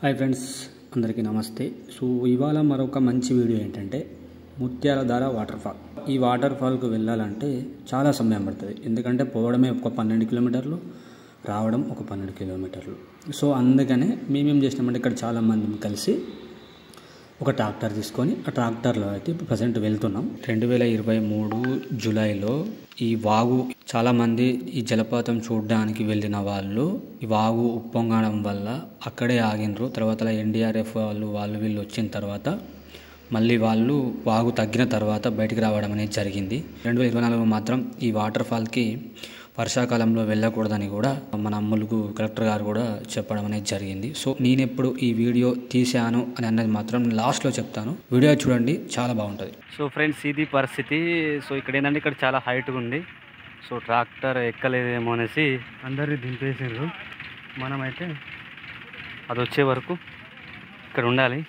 Hi friends, అందరికీ నమస్తే. So ఇవాళ మరొక మంచి వీడియో ఏంటంటే ముత్యాలధార వాటర్ ఫాల్. ఈ వాటర్ ఫాల్కు వెళ్ళాలంటే చాలా సమయం పడుతుంది. ఎందుకంటే పోవడమే ఒక 12 కిలోమీటర్లు, రావడం ఒక 12 కిలోమీటర్లు. సో అందుకనే మేమేం చేసినామంటే ఇక్కడ చాలామంది కలిసి ఒక ట్రాక్టర్ తీసుకొని ఆ ట్రాక్టర్లో అయితే ప్రజెంట్ వెళ్తున్నాం. 2023 జూలైలో ఈ వాగు చాలామంది ఈ జలపాతం చూడడానికి వెళ్ళిన వాళ్ళు ఈ వాగు ఉప్పొంగడం వల్ల అక్కడే ఆగినరు. తర్వాత ఎన్డీఆర్ఎఫ్ వాళ్ళు వీళ్ళు వచ్చిన తర్వాత మళ్ళీ వాళ్ళు వాగు తగ్గిన తర్వాత బయటికి రావడం అనేది జరిగింది. 2024 మాత్రం ఈ వాటర్ ఫాల్కి వర్షాకాలంలో వెళ్ళకూడదని కూడా మన ములుగు కలెక్టర్ గారు కూడా చెప్పడం అనేది జరిగింది. సో నేను ఎప్పుడు ఈ వీడియో తీశాను అని అన్నది మాత్రం లాస్ట్లో చెప్తాను. వీడియో చూడండి, చాలా బాగుంటుంది. సో ఫ్రెండ్స్, ఇది పరిస్థితి. సో ఇక్కడ ఏంటంటే ఇక్కడ చాలా హైట్గా ఉంది. సో ట్రాక్టర్ ఎక్కలేదేమో అనేసి అందరినీ దింపేసారు. మనమైతే అది వచ్చే వరకు ఇక్కడ ఉండాలి.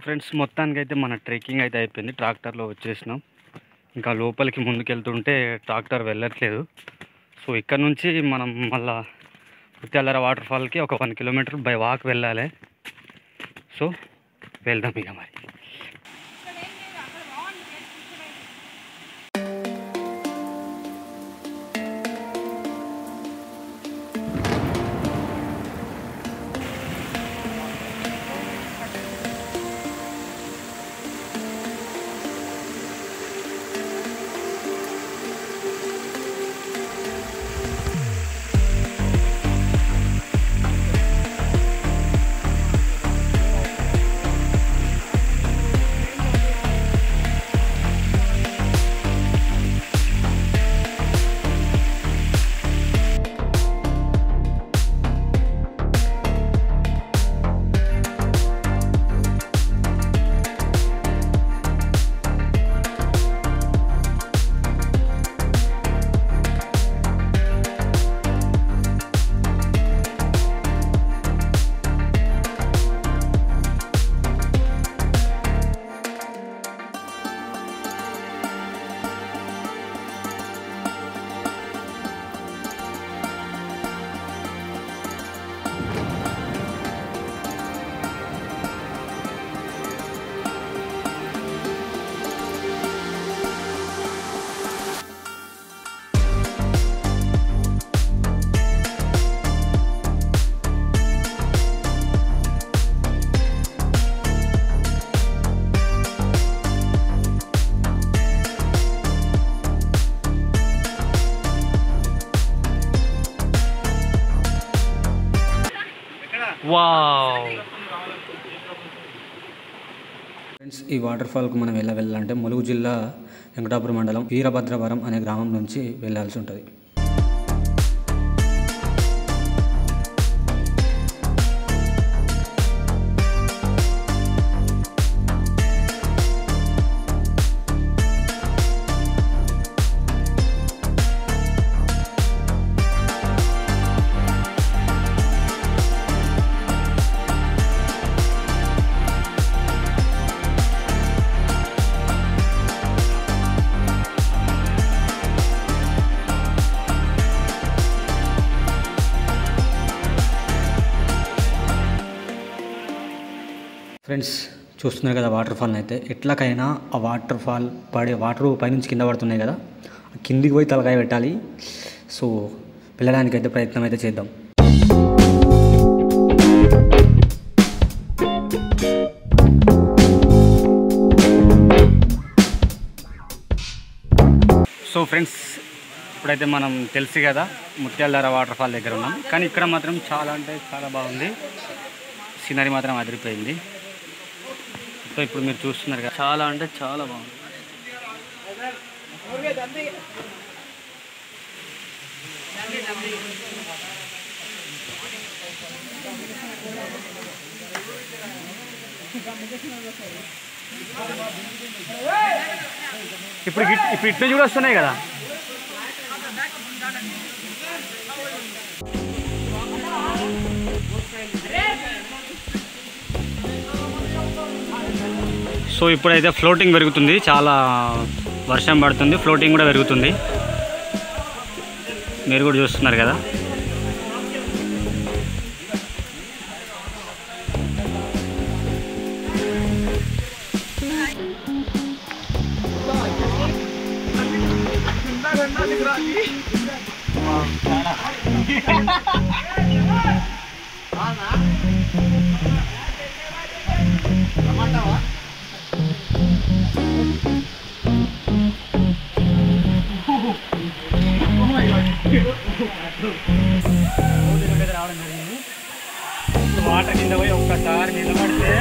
ఫ్రెండ్స్, మొత్తానికి అయితే మన ట్రెక్కింగ్ అయితే అయిపోయింది. ట్రాక్టర్లో వచ్చేసినాం. ఇంకా లోపలికి ముందుకెళ్తుంటే ట్రాక్టర్ వెళ్ళట్లేదు. సో ఇక్కడ నుంచి మనం మళ్ళా ముత్యాలధార వాటర్ ఫాల్కి ఒక 1 కిలోమీటర్ బై వాక్ వెళ్ళాలి. సో వెళ్దాం ఇక మరి. వావ్ ఫ్రెండ్స్, ఈ వాటర్ ఫాల్కు మనం వెళ్ళాలంటే ములుగు జిల్లా వెంకటాపురం మండలం వీరభద్రవరం అనే గ్రామం నుంచి వెళ్ళాల్సి ఉంటుంది. ఫ్రెండ్స్, చూస్తున్నారు కదా వాటర్ ఫాల్ని. అయితే ఎట్లాకైనా ఆ వాటర్ ఫాల్ వాటర్ పైనుంచి కింద పడుతున్నాయి కదా, కిందికి పోయి తలకాయ పెట్టాలి. సో వెళ్ళడానికైతే ప్రయత్నం అయితే చేద్దాం. సో ఫ్రెండ్స్, ఇప్పుడైతే మనం తెలుసు కదా ముత్యాలధార వాటర్ ఫాల్ దగ్గర ఉన్నాం. కానీ ఇక్కడ మాత్రం చాలా అంటే చాలా బాగుంది. సీనరీ మాత్రం అదిరిపోయింది. సో ఇప్పుడు మీరు చూస్తున్నారు కదా, చాలా అంటే చాలా బాగుంది. ఇప్పుడు ఇట్లా కూడా వస్తున్నాయి కదా. సో ఇప్పుడైతే ఫ్లోటింగ్ పెరుగుతుంది, చాలా వర్షం పడుతుంది, ఫ్లోటింగ్ కూడా పెరుగుతుంది. మీరు కూడా చూస్తున్నారు కదా. రావడం జరిగింది. వాటర్ కింద పోయి ఒక్కసారి నిలబడితే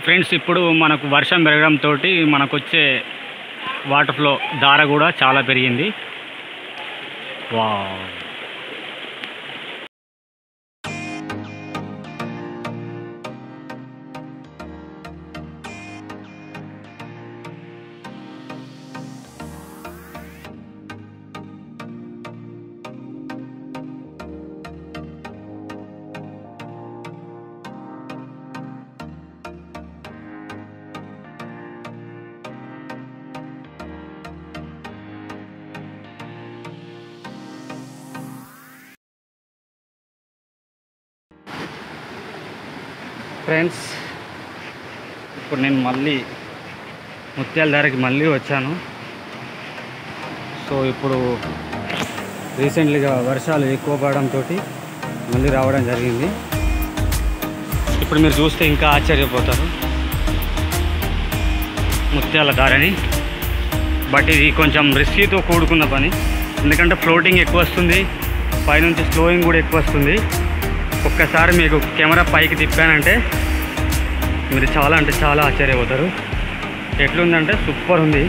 ఫ్రెండ్స్, ఇప్పుడు మనకు వర్షం పెరగడంతో మనకు వచ్చే వాటర్ ఫ్లో ధార కూడా చాలా పెరిగింది. వావ్. ఫ్రెండ్స్, ఇప్పుడు నేను మళ్ళీ ముత్యాల ధారకి మళ్ళీ వచ్చాను. సో ఇప్పుడు రీసెంట్లీగా వర్షాలు ఎక్కువ పడడంతో మళ్ళీ రావడం జరిగింది. ఇప్పుడు మీరు చూస్తే ఇంకా ఆశ్చర్యపోతారు ముత్యాల ధారని. బట్ ఇది కొంచెం రిస్కీతో కూడుకున్న పని, ఎందుకంటే ఫ్లోటింగ్ ఎక్కువ వస్తుంది, పైనుంచి స్లోయింగ్ కూడా ఎక్కువ వస్తుంది. ఒక్కసారి మీకు కెమెరా పైకి తిప్పానంటే మీరు చాలా అంటే చాలా ఆశ్చర్యపోతారు. ఎట్లుందంటే సూపర్ ఉంది.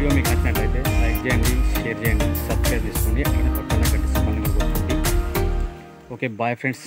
వీడియో మీకు నచ్చినట్లయితే లైక్ చేయండి, షేర్ చేయండి, సబ్స్క్రైబ్ చేసుకోండి. అక్కడ పక్కన గంట సింబల్ని కూడా కొట్టండి. Okay, bye friends.